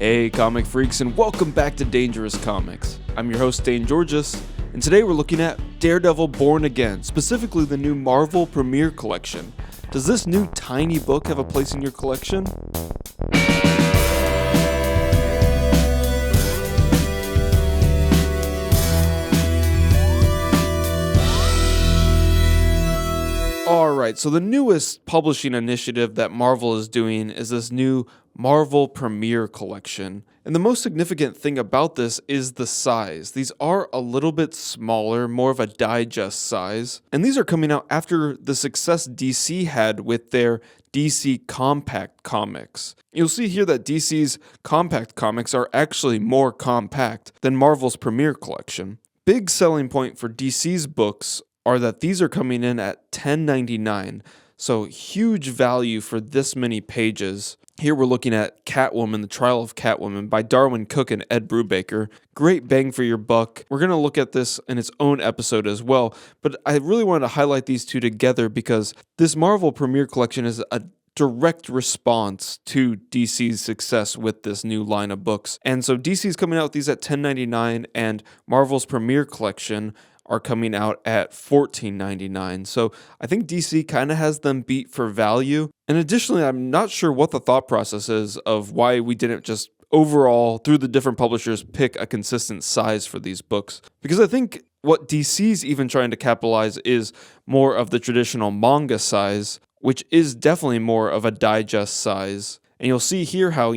Hey comic freaks, and welcome back to Dangerous Comics. I'm your host Dane Georges, and today we're looking at Daredevil Born Again, specifically the new Marvel Premiere Collection. Does this new tiny book have a place in your collection? Alright, so the newest publishing initiative that Marvel is doing is this new Marvel Premiere Collection. And the most significant thing about this is the size. These are a little bit smaller, more of a digest size. And these are coming out after the success DC had with their DC Compact Comics. You'll see here that DC's Compact Comics are actually more compact than Marvel's Premiere Collection. Big selling point for DC's books are that these are coming in at $10.99, so huge value for this many pages. Here we're looking at Catwoman, The Trial of Catwoman by Darwin Cook and Ed Brubaker. Great bang for your buck. We're going to look at this in its own episode as well, but I really wanted to highlight these two together because this Marvel Premiere Collection is a direct response to DC's success with this new line of books. And so DC's coming out with these at $10.99 and Marvel's Premiere Collection are coming out at $14.99. So I think DC kind of has them beat for value. And additionally, I'm not sure what the thought process is of why we didn't just overall, through the different publishers, pick a consistent size for these books. Because I think what DC's even trying to capitalize is more of the traditional manga size, which is definitely more of a digest size. And you'll see here how,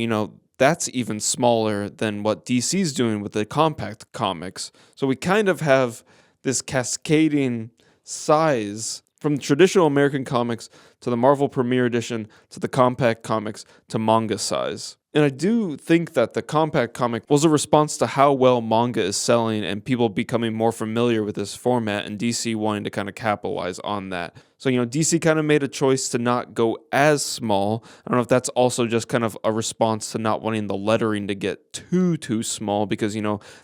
that's even smaller than what DC's doing with the compact comics. So we kind of have this cascading size from traditional American comics to the Marvel Premiere Edition to the compact comics to manga size. And I do think that the compact comic was a response to how well manga is selling and people becoming more familiar with this format and DC wanting to kind of capitalize on that. So, DC kind of made a choice to not go as small. I don't know if that's also just kind of a response to not wanting the lettering to get too small because,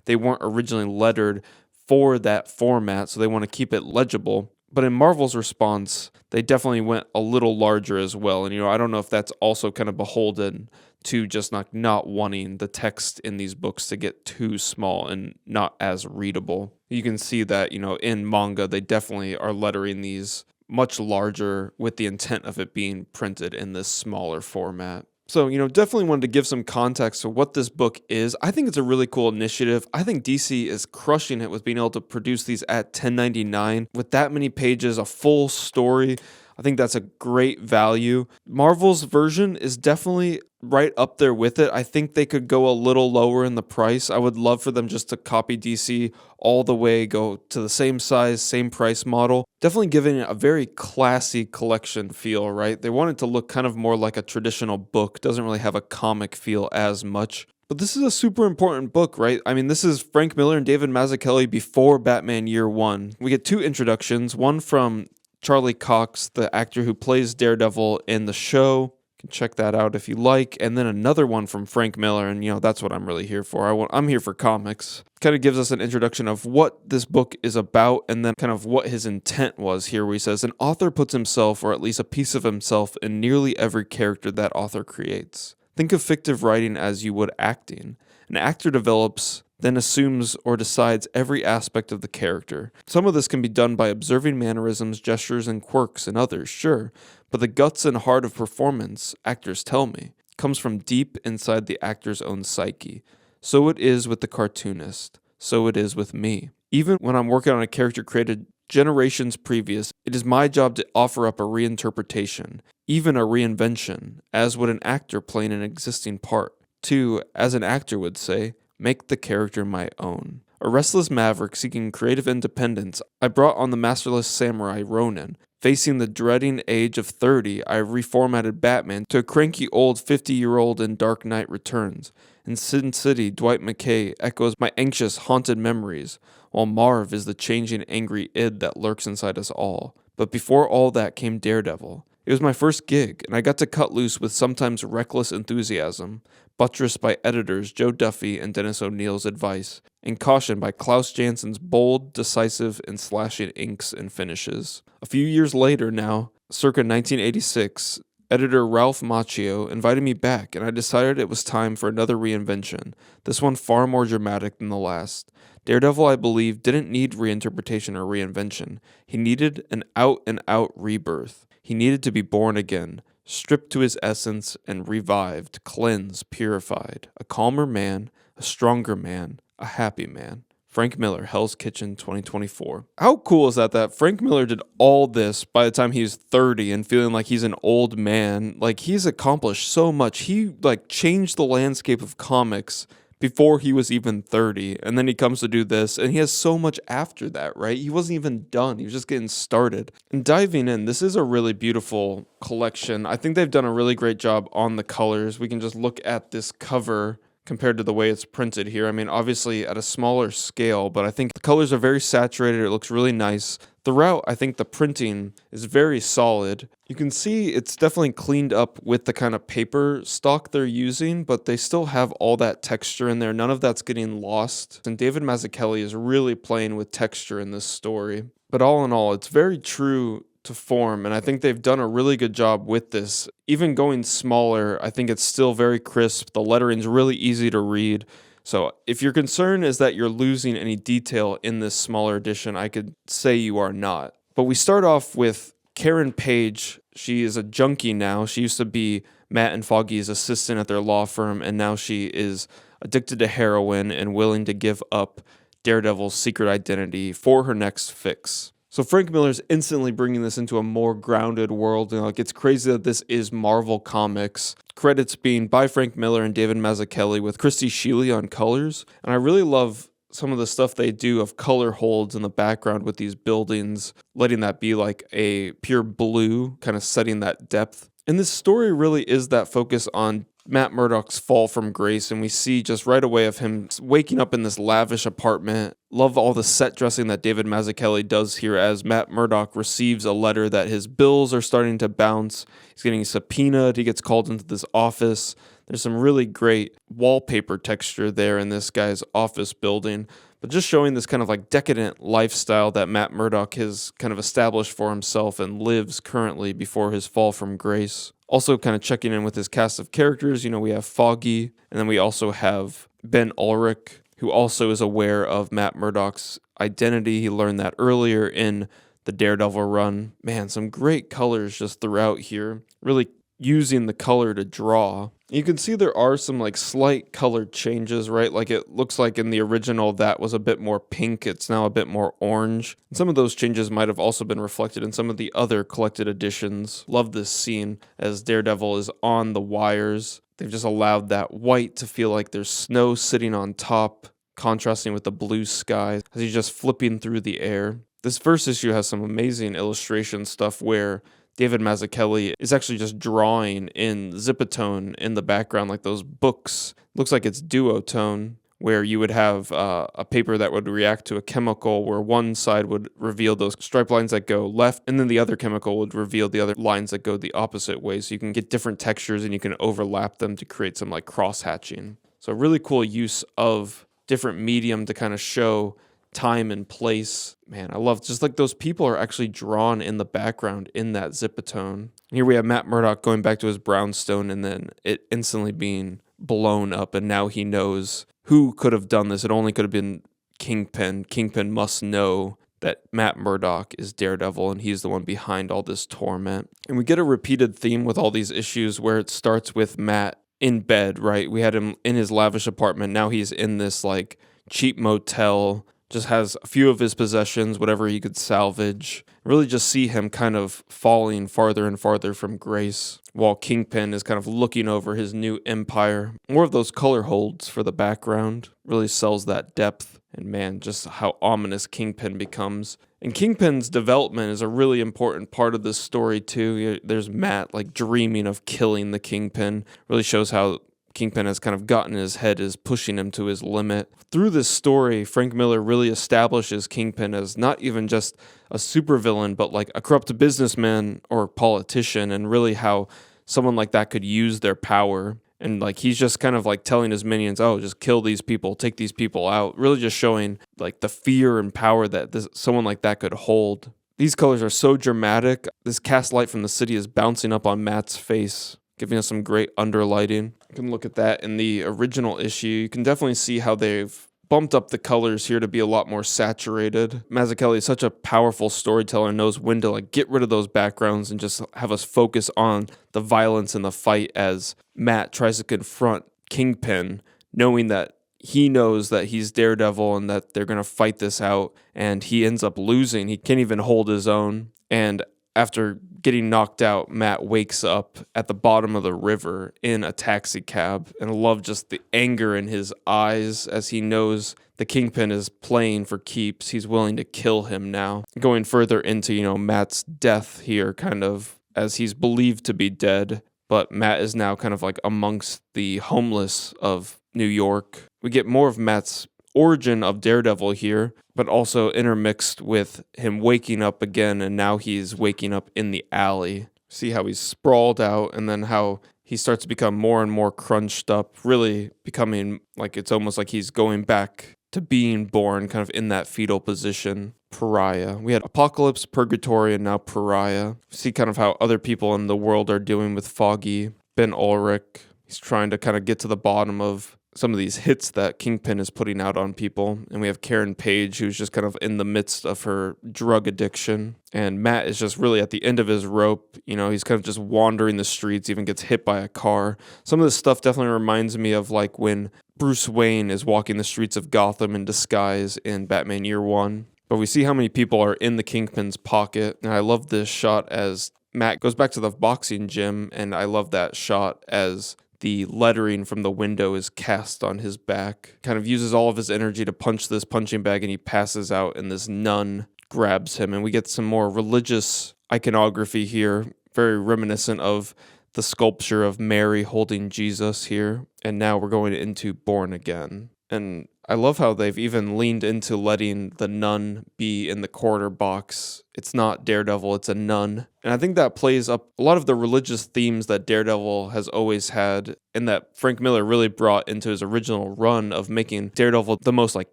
they weren't originally lettered for that format, so they want to keep it legible. But in Marvel's response, they definitely went a little larger as well. And, I don't know if that's also kind of beholden to just not wanting the text in these books to get too small and not as readable. You can see that, in manga, they definitely are lettering these much larger with the intent of it being printed in this smaller format. So, definitely wanted to give some context to what this book is. I think it's a really cool initiative. I think DC is crushing it with being able to produce these at $10.99 with that many pages, a full story. I think that's a great value. Marvel's version is definitely right up there with it. I think they could go a little lower in the price. I would love for them just to copy DC all the way, go to the same size, same price model. Definitely giving it a very classy collection feel, right? They want it to look kind of more like a traditional book. Doesn't really have a comic feel as much. But this is a super important book, right? I mean, this is Frank Miller and David Mazzucchelli before Batman Year One. We get two introductions, one from Charlie Cox, the actor who plays Daredevil in the show. You can check that out if you like. And then another one from Frank Miller, and that's what I'm really here for. I'm here for comics. Kind of gives us an introduction of what this book is about and then kind of what his intent was here, where he says, an author puts himself, or at least a piece of himself, in nearly every character that author creates. Think of fictive writing as you would acting. An actor develops, then assumes or decides every aspect of the character. Some of this can be done by observing mannerisms, gestures, and quirks in others, sure, but the guts and heart of performance, actors tell me, comes from deep inside the actor's own psyche. So it is with the cartoonist. So it is with me. Even when I'm working on a character created generations previous, it is my job to offer up a reinterpretation, even a reinvention, as would an actor playing an existing part. To, as an actor would say, make the character my own. A restless maverick seeking creative independence, I brought on the masterless samurai Ronin. Facing the dreading age of 30, I reformatted Batman to a cranky old 50-year-old in Dark Knight Returns. In Sin City, Dwight McKay echoes my anxious, haunted memories, while Marv is the changing, angry id that lurks inside us all. But before all that came Daredevil. It was my first gig, and I got to cut loose with sometimes reckless enthusiasm, buttressed by editors Joe Duffy and Dennis O'Neill's advice, and cautioned by Klaus Jansson's bold, decisive, and slashing inks and finishes. A few years later now, circa 1986, Editor Ralph Macchio invited me back, and I decided it was time for another reinvention, this one far more dramatic than the last. Daredevil, I believe, didn't need reinterpretation or reinvention. He needed an out-and-out rebirth. He needed to be born again, stripped to his essence and revived, cleansed, purified. A calmer man, a stronger man, a happy man. Frank Miller, Hell's Kitchen 2024. How cool is that Frank Miller did all this by the time he's 30 and feeling like he's an old man? Like, he's accomplished so much. He, like, changed the landscape of comics before he was even 30, and then he comes to do this, and he has so much after that, right? He wasn't even done. He was just getting started. And diving in, this is a really beautiful collection. I think they've done a really great job on the colors. We can just look at this cover compared to the way it's printed here. I mean, obviously at a smaller scale, but I think the colors are very saturated. It looks really nice. Throughout, I think the printing is very solid. You can see it's definitely cleaned up with the kind of paper stock they're using, but they still have all that texture in there. None of that's getting lost. And David Mazzucchelli is really playing with texture in this story. But all in all, it's very true to form, and I think they've done a really good job with this. Even going smaller, I think it's still very crisp. The lettering's really easy to read. So if your concern is that you're losing any detail in this smaller edition, I could say you are not. But we start off with Karen Page. She is a junkie now. She used to be Matt and Foggy's assistant at their law firm, and now she is addicted to heroin and willing to give up Daredevil's secret identity for her next fix. So Frank Miller's instantly bringing this into a more grounded world. Like, it's crazy that this is Marvel Comics. Credits being by Frank Miller and David Mazzucchelli with Christy Sheely on colors. And I really love some of the stuff they do of color holds in the background with these buildings, letting that be like a pure blue, kind of setting that depth. And this story really is that focus on Matt Murdock's fall from grace, and we see just right away of him waking up in this lavish apartment. Love all the set dressing that David Mazzucchelli does here as Matt Murdock receives a letter that his bills are starting to bounce. He's getting subpoenaed. He gets called into this office. There's some really great wallpaper texture there in this guy's office building, but just showing this kind of like decadent lifestyle that Matt Murdock has kind of established for himself and lives currently before his fall from grace. Also kind of checking in with his cast of characters. You know, we have Foggy, and then we also have Ben Ulrich, who also is aware of Matt Murdock's identity. He learned that earlier in the Daredevil run. Man, some great colors just throughout here. Really using the color to draw. You can see there are some like slight color changes, right? Like, it looks like in the original that was a bit more pink. It's now a bit more orange. And some of those changes might have also been reflected in some of the other collected editions. Love this scene as Daredevil is on the wires. They've just allowed that white to feel like there's snow sitting on top, contrasting with the blue sky as he's just flipping through the air. This first issue has some amazing illustration stuff where David Mazzucchelli is actually just drawing in Zipatone in the background, like those books. Looks like it's duotone, where you would have a paper that would react to a chemical where one side would reveal those stripe lines that go left, and then the other chemical would reveal the other lines that go the opposite way. So you can get different textures and you can overlap them to create some like cross-hatching. So really cool use of different medium to kind of show time and place. Man, I love just like those people are actually drawn in the background in that Zipatone. And here we have Matt Murdock going back to his brownstone and then it instantly being blown up, and now he knows who could have done this. It only could have been Kingpin. Kingpin must know that Matt Murdock is Daredevil and he's the one behind all this torment. And we get a repeated theme with all these issues where it starts with Matt in bed, right? We had him in his lavish apartment. Now he's in this like cheap motel, just has a few of his possessions, whatever he could salvage. Really just see him kind of falling farther and farther from grace, while Kingpin is kind of looking over his new empire. More of those color holds for the background really sells that depth. And man, just how ominous Kingpin becomes. And Kingpin's development is a really important part of this story too. There's Matt like dreaming of killing the Kingpin. Really shows how Kingpin has kind of gotten in his head, is pushing him to his limit. Through this story, Frank Miller really establishes Kingpin as not even just a supervillain, but like a corrupt businessman or politician, and really how someone like that could use their power. And like he's just kind of like telling his minions, oh, just kill these people, take these people out. Really just showing like the fear and power that someone like that could hold. These colors are so dramatic. This cast light from the city is bouncing up on Matt's face, giving us some great underlighting. You can look at that in the original issue. You can definitely see how they've bumped up the colors here to be a lot more saturated. Mazzucchelli is such a powerful storyteller, knows when to like get rid of those backgrounds and just have us focus on the violence in the fight as Matt tries to confront Kingpin, knowing that he knows that he's Daredevil and that they're going to fight this out, and he ends up losing. He can't even hold his own, and after getting knocked out, Matt wakes up at the bottom of the river in a taxi cab, and I love just the anger in his eyes as he knows the Kingpin is playing for keeps. He's willing to kill him now. Going further into, Matt's death here, kind of as he's believed to be dead, but Matt is now kind of like amongst the homeless of New York. We get more of Matt's origin of Daredevil here, but also intermixed with him waking up again, and now he's waking up in the alley. See how he's sprawled out, and then how he starts to become more and more crunched up, really becoming like it's almost like he's going back to being born, kind of in that fetal position. Pariah. We had Apocalypse, Purgatory, and now Pariah. See kind of how other people in the world are doing with Foggy. Ben Ulrich, he's trying to kind of get to the bottom of some of these hits that Kingpin is putting out on people. And we have Karen Page, who's just kind of in the midst of her drug addiction. And Matt is just really at the end of his rope. He's kind of just wandering the streets, even gets hit by a car. Some of this stuff definitely reminds me of like when Bruce Wayne is walking the streets of Gotham in disguise in Batman Year One. But we see how many people are in the Kingpin's pocket. And I love this shot as Matt goes back to the boxing gym. And I love that shot as the lettering from the window is cast on his back. Kind of uses all of his energy to punch this punching bag, and he passes out, and this nun grabs him. And we get some more religious iconography here, very reminiscent of the sculpture of Mary holding Jesus here. And now we're going into Born Again. And I love how they've even leaned into letting the nun be in the corner box. It's not Daredevil, it's a nun. And I think that plays up a lot of the religious themes that Daredevil has always had, and that Frank Miller really brought into his original run of making Daredevil the most like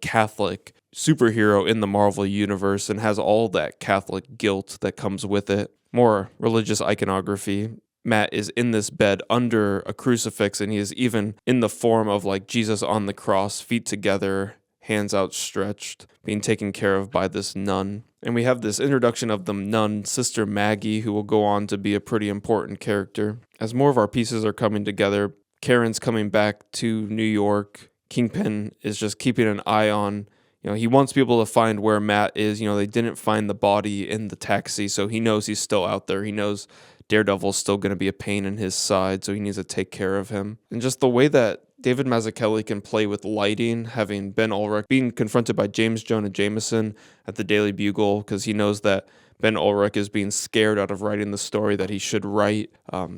Catholic superhero in the Marvel universe, and has all that Catholic guilt that comes with it. More religious iconography. Matt is in this bed under a crucifix, and he is even in the form of like Jesus on the cross, feet together, hands outstretched, being taken care of by this nun. And we have this introduction of the nun, Sister Maggie, who will go on to be a pretty important character. As more of our pieces are coming together, Karen's coming back to New York. Kingpin is just keeping an eye on, he wants people to find where Matt is. They didn't find the body in the taxi, so he knows he's still out there. He knows Daredevil's still going to be a pain in his side, so he needs to take care of him. And just the way that David Mazzucchelli can play with lighting, having Ben Ulrich being confronted by James Jonah Jameson at the Daily Bugle, because he knows that Ben Ulrich is being scared out of writing the story that he should write.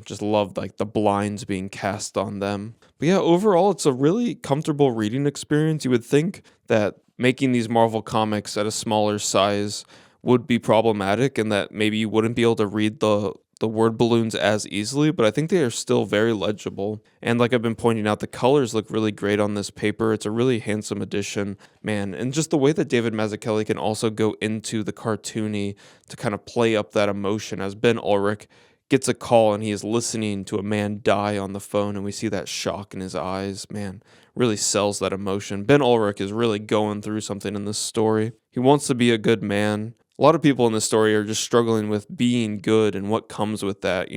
Just loved like the blinds being cast on them. But yeah, overall, it's a really comfortable reading experience. You would think that making these Marvel comics at a smaller size would be problematic, and that maybe you wouldn't be able to read the word balloons as easily, but I think they are still very legible. And like I've been pointing out, the colors look really great on this paper. It's a really handsome edition, man. And just the way that David Mazzucchelli can also go into the cartoony to kind of play up that emotion, as Ben Ulrich gets a call and he is listening to a man die on the phone, and we see that shock in his eyes. Man, really sells that emotion. Ben Ulrich is really going through something in this story. He wants to be a good man. A lot of people in this story are just struggling with being good and what comes with that.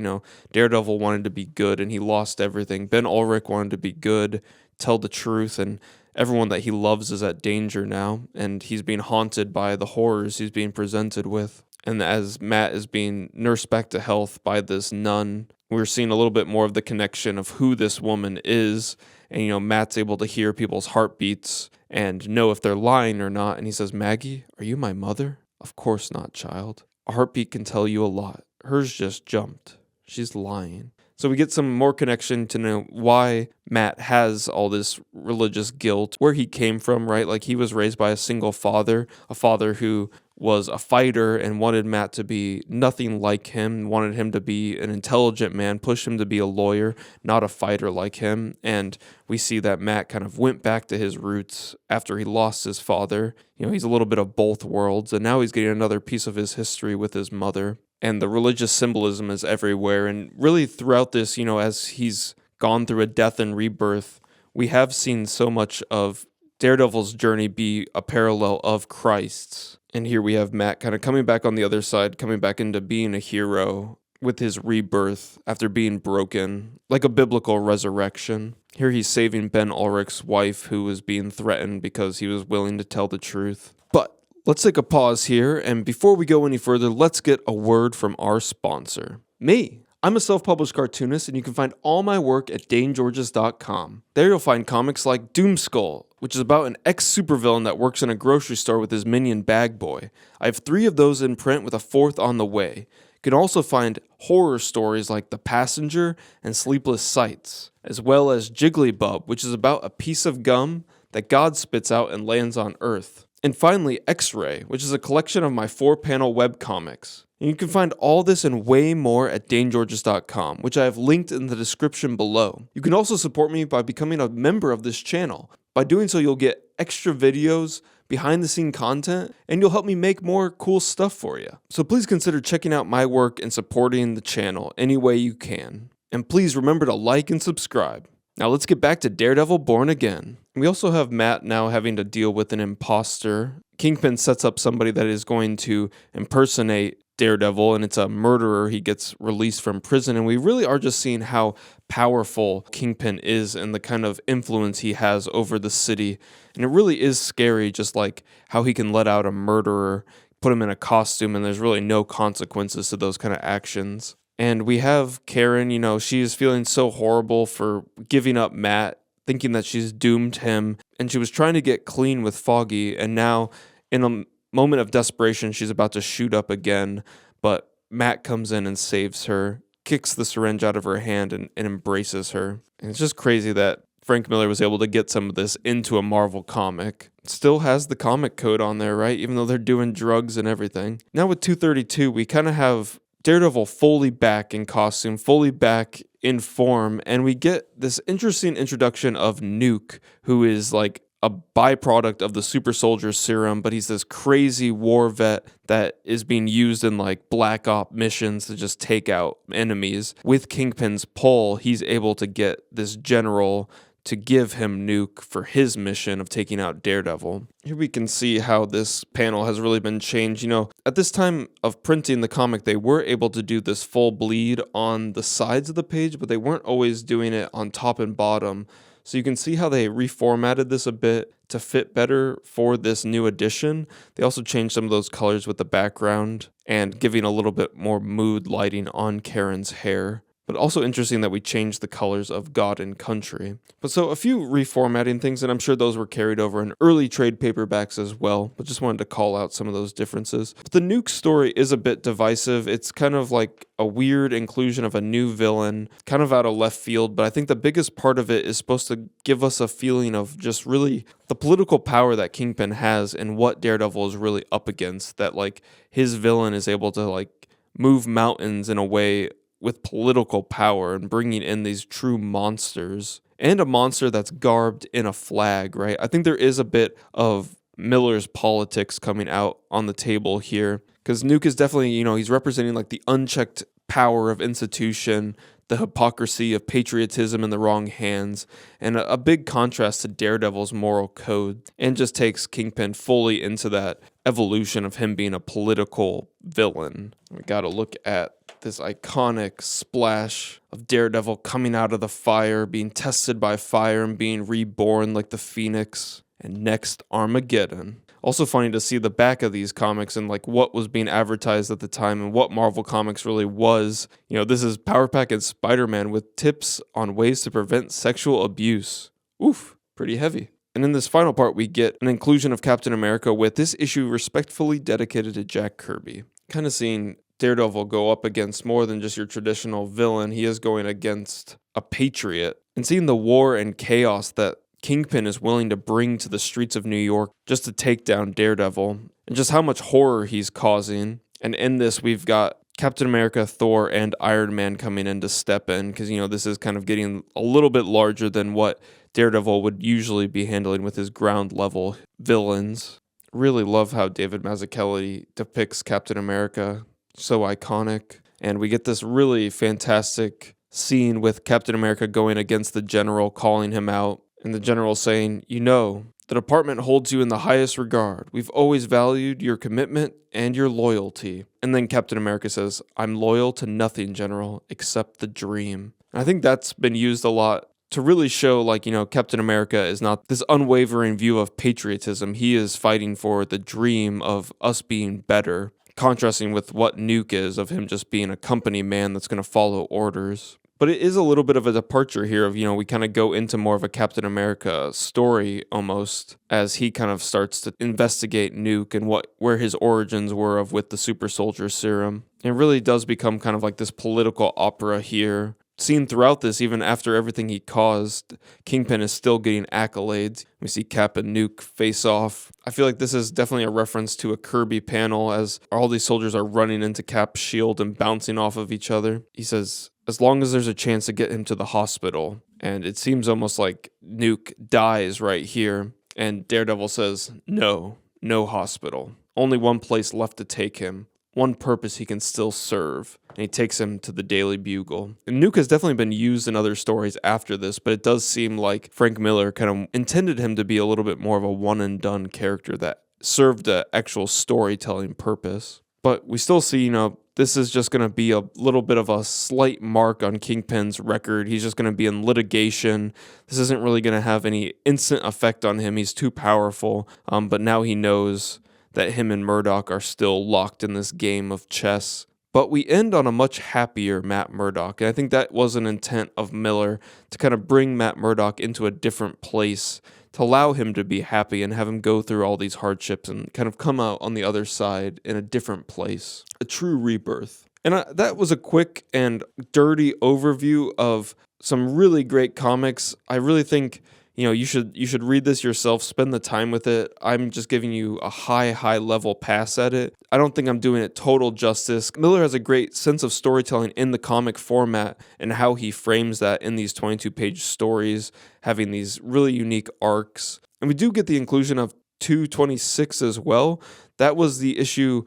Daredevil wanted to be good and he lost everything. Ben Ulrich wanted to be good, tell the truth, and everyone that he loves is at danger now, and he's being haunted by the horrors he's being presented with. And as Matt is being nursed back to health by this nun, we're seeing a little bit more of the connection of who this woman is. And, Matt's able to hear people's heartbeats and know if they're lying or not. And he says, "Maggie, are you my mother?" "Of course not, child. A heartbeat can tell you a lot. Hers just jumped. She's lying." So we get some more connection to know why Matt has all this religious guilt, where he came from, right? Like he was raised by a single father, a father who was a fighter and wanted Matt to be nothing like him, wanted him to be an intelligent man, pushed him to be a lawyer, not a fighter like him. And we see that Matt kind of went back to his roots after he lost his father. He's a little bit of both worlds, and now he's getting another piece of his history with his mother. And the religious symbolism is everywhere. And really throughout this, as he's gone through a death and rebirth, we have seen so much of Daredevil's journey be a parallel of Christ's. And here we have Matt kind of coming back on the other side, coming back into being a hero with his rebirth after being broken, like a biblical resurrection. Here he's saving Ben Ulrich's wife, who was being threatened because he was willing to tell the truth. But let's take a pause here, and before we go any further, let's get a word from our sponsor, me. I'm a self-published cartoonist, and you can find all my work at DaneGeorges.com. There you'll find comics like Doomskull, which is about an ex-supervillain that works in a grocery store with his minion Bag Boy. I have 3 of those in print with a 4th on the way. You can also find horror stories like The Passenger and Sleepless Sights, as well as Jigglybub, which is about a piece of gum that God spits out and lands on Earth. And finally, X-Ray, which is a collection of my 4-panel webcomics. And you can find all this and way more at DaneGeorges.com, which I have linked in the description below. You can also support me by becoming a member of this channel. By doing so, you'll get extra videos, behind-the-scene content, and you'll help me make more cool stuff for you. So please consider checking out my work and supporting the channel any way you can. And please remember to like and subscribe. Now let's get back to Daredevil Born Again. We also have Matt now having to deal with an imposter. Kingpin sets up somebody that is going to impersonate Daredevil, and it's a murderer. He gets released from prison, and we really are just seeing how powerful Kingpin is and the kind of influence he has over the city. And it really is scary, just like how he can let out a murderer, put him in a costume, and there's really no consequences to those kind of actions. And we have Karen, she is feeling so horrible for giving up Matt, thinking that she's doomed him, and she was trying to get clean with Foggy, and now in a moment of desperation, she's about to shoot up again, but Matt comes in and saves her, kicks the syringe out of her hand, and embraces her. And it's just crazy that Frank Miller was able to get some of this into a Marvel comic. Still has the comic code on there, right? Even though they're doing drugs and everything. Now with 232, we kind of have Daredevil fully back in costume, fully back in form, and we get this interesting introduction of Nuke, who is like a byproduct of the super soldier serum, but he's this crazy war vet that is being used in like black op missions to just take out enemies. With Kingpin's pull, he's able to get this general to give him Nuke for his mission of taking out Daredevil. Here we can see how this panel has really been changed. At this time of printing the comic, they were able to do this full bleed on the sides of the page, but they weren't always doing it on top and bottom. So you can see how they reformatted this a bit to fit better for this new edition. They also changed some of those colors with the background and giving a little bit more mood lighting on Karen's hair. But also interesting that we changed the colors of God and Country. But so a few reformatting things, and I'm sure those were carried over in early trade paperbacks as well, but just wanted to call out some of those differences. But the Nuke story is a bit divisive. It's kind of like a weird inclusion of a new villain, kind of out of left field, but I think the biggest part of it is supposed to give us a feeling of just really the political power that Kingpin has and what Daredevil is really up against, that like his villain is able to like move mountains in a way with political power and bringing in these true monsters, and a monster that's garbed in a flag, right? I think there is a bit of Miller's politics coming out on the table here, because Nuke is definitely, he's representing like the unchecked power of institution, the hypocrisy of patriotism in the wrong hands, and a big contrast to Daredevil's moral code, and just takes Kingpin fully into that evolution of him being a political villain. We gotta look at this iconic splash of Daredevil coming out of the fire, being tested by fire and being reborn like the Phoenix. And next, Armageddon. Also funny to see the back of these comics and like what was being advertised at the time and what Marvel Comics really was. This is Power Pack and Spider-Man with tips on ways to prevent sexual abuse. Oof, pretty heavy. And in this final part, we get an inclusion of Captain America with this issue respectfully dedicated to Jack Kirby. Kind of seeing Daredevil go up against more than just your traditional villain. He is going against a patriot. And seeing the war and chaos that Kingpin is willing to bring to the streets of New York just to take down Daredevil, and just how much horror he's causing. And in this, we've got Captain America, Thor, and Iron Man coming in to step in, because, this is kind of getting a little bit larger than what Daredevil would usually be handling with his ground level villains. Really love how David Mazzucchelli depicts Captain America. So iconic. And we get this really fantastic scene with Captain America going against the general, calling him out, and the general saying, the department holds you in the highest regard. We've always valued your commitment and your loyalty. And then Captain America says, I'm loyal to nothing, General, except the dream. And I think that's been used a lot to really show, Captain America is not this unwavering view of patriotism. He is fighting for the dream of us being better, contrasting with what Nuke is, of him just being a company man that's going to follow orders. But it is a little bit of a departure here of, we kind of go into more of a Captain America story almost, as he kind of starts to investigate Nuke and where his origins were with the super soldier serum. It really does become kind of like this political opera here. Seen throughout this, even after everything he caused, Kingpin is still getting accolades. We see Cap and Nuke face off. I feel like this is definitely a reference to a Kirby panel, as all these soldiers are running into Cap's shield and bouncing off of each other. He says, as long as there's a chance to get him to the hospital. And it seems almost like Nuke dies right here. And Daredevil says, no hospital. Only one place left to take him. One purpose he can still serve. And he takes him to the Daily Bugle. And Nuke has definitely been used in other stories after this, but it does seem like Frank Miller kind of intended him to be a little bit more of a one-and-done character that served an actual storytelling purpose. But we still see, this is just going to be a little bit of a slight mark on Kingpin's record. He's just going to be in litigation. This isn't really going to have any instant effect on him. He's too powerful. But now he knows that him and Murdock are still locked in this game of chess. But we end on a much happier Matt Murdock. And I think that was an intent of Miller, to kind of bring Matt Murdock into a different place, to allow him to be happy and have him go through all these hardships and kind of come out on the other side in a different place. A true rebirth. And that was a quick and dirty overview of some really great comics. I really think, you should read this yourself, spend the time with it. I'm just giving you a high level pass at it. I don't think I'm doing it total justice. Miller has a great sense of storytelling in the comic format and how he frames that in these 22-page stories, having these really unique arcs. And we do get the inclusion of 226 as well. That was the issue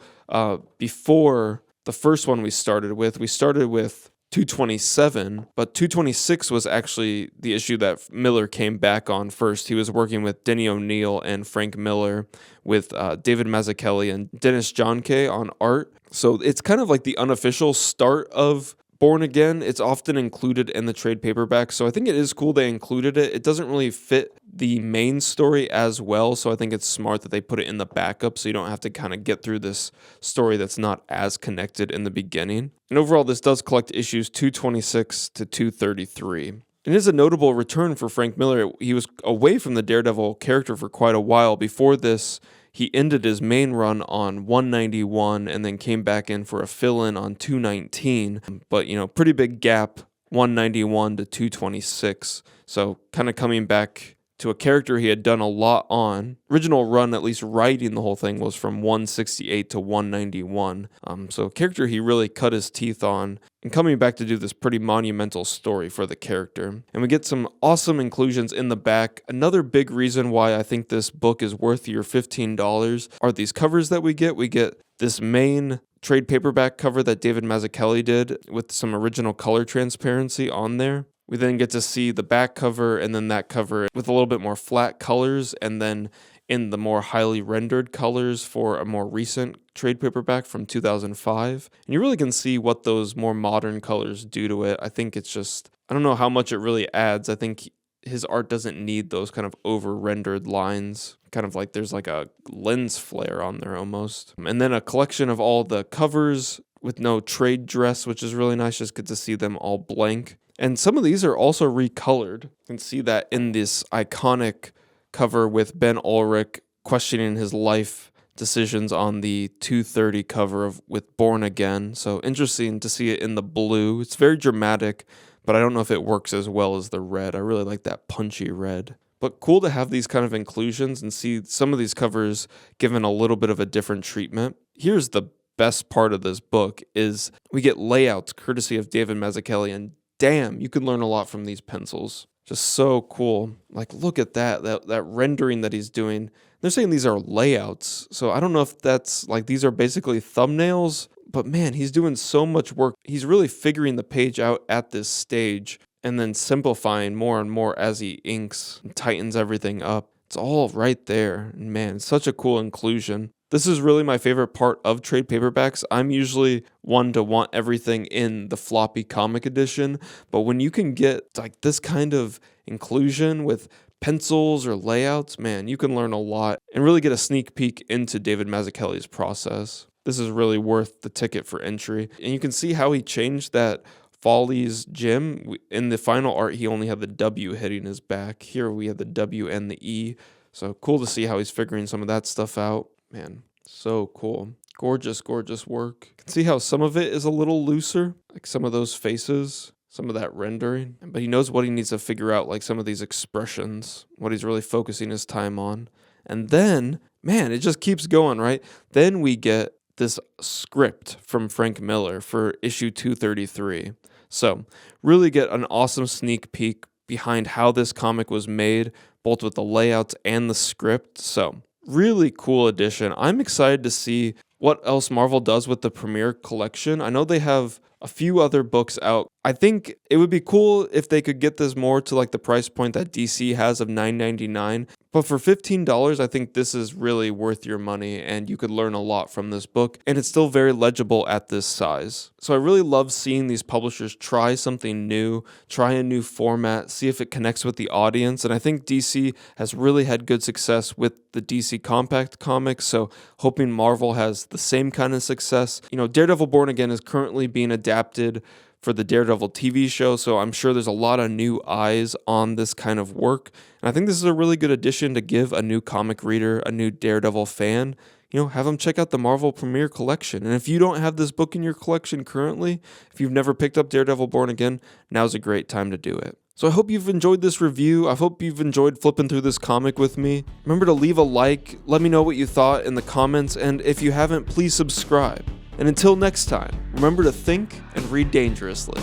before the first one we started with. We started with 227, but 226 was actually the issue that Miller came back on first. He was working with Denny O'Neil and Frank Miller, with David Mazzucchelli and Dennis Johnke on art. So it's kind of like the unofficial start of Born Again. It's often included in the trade paperback, so I think it is cool they included it. It doesn't really fit the main story as well, so I think it's smart that they put it in the backup so you don't have to kind of get through this story that's not as connected in the beginning. And overall, this does collect issues 226 to 233. It is a notable return for Frank Miller. He was away from the Daredevil character for quite a while. Before this, he ended his main run on 191 and then came back in for a fill-in on 219. But, pretty big gap, 191 to 226. So kind of coming back to a character he had done a lot on. Original run, at least writing the whole thing, was from 168 to 191. So a character he really cut his teeth on, and coming back to do this pretty monumental story for the character. And we get some awesome inclusions in the back. Another big reason why I think this book is worth your $15 are these covers that we get. We get this main trade paperback cover that David Mazzucchelli did with some original color transparency on there. We then get to see the back cover and then that cover with a little bit more flat colors, and then in the more highly rendered colors for a more recent trade paperback from 2005. And you really can see what those more modern colors do to it. I think it's just, I don't know how much it really adds. I think his art doesn't need those kind of over-rendered lines. Kind of like there's like a lens flare on there almost. And then a collection of all the covers with no trade dress, which is really nice. Just get to see them all blank. And some of these are also recolored. You can see that in this iconic cover with Ben Ulrich questioning his life decisions on the 230 cover with Born Again. So interesting to see it in the blue. It's very dramatic, but I don't know if it works as well as the red. I really like that punchy red. But cool to have these kind of inclusions and see some of these covers given a little bit of a different treatment. Here's the best part of this book is we get layouts courtesy of David Mazzucchelli, and damn, you can learn a lot from these pencils. Just so cool. Like, look at that rendering that he's doing. They're saying these are layouts, so I don't know if that's like these are basically thumbnails, but man, he's doing so much work. He's really figuring the page out at this stage and then simplifying more and more as he inks and tightens everything up. It's all right there. And man, it's such a cool inclusion. This is really my favorite part of trade paperbacks. I'm usually one to want everything in the floppy comic edition, but when you can get like this kind of inclusion with pencils or layouts, man, you can learn a lot and really get a sneak peek into David Mazzucchelli's process. This is really worth the ticket for entry. And you can see how he changed that Follies Jim. In the final art, he only had the W hitting his back. Here we have the W and the E. So cool to see how he's figuring some of that stuff out. Man, so cool. Gorgeous, gorgeous work. You can see how some of it is a little looser, like some of those faces, some of that rendering. But he knows what he needs to figure out, like some of these expressions, what he's really focusing his time on. And then, man, it just keeps going, right? Then we get this script from Frank Miller for issue 233. So, really get an awesome sneak peek behind how this comic was made, both with the layouts and the script. So, really cool edition. I'm excited to see what else Marvel does with the Premiere collection. I know they have a few other books out. I think it would be cool if they could get this more to like the price point that DC has of $9.99. But for $15, I think this is really worth your money and you could learn a lot from this book. And it's still very legible at this size. So I really love seeing these publishers try something new, try a new format, see if it connects with the audience. And I think DC has really had good success with the DC Compact comics. So hoping Marvel has the same kind of success. You know, Daredevil Born Again is currently being adapted for the Daredevil TV show, so I'm sure there's a lot of new eyes on this kind of work. And I think this is a really good addition to give a new comic reader, a new Daredevil fan, you know, have them check out the Marvel Premiere collection. And if you don't have this book in your collection currently, if you've never picked up Daredevil Born Again, now's a great time to do it. So I hope you've enjoyed this review. I hope you've enjoyed flipping through this comic with me. Remember to leave a like, let me know what you thought in the comments, and if you haven't, please subscribe. And until next time, remember to think and read dangerously.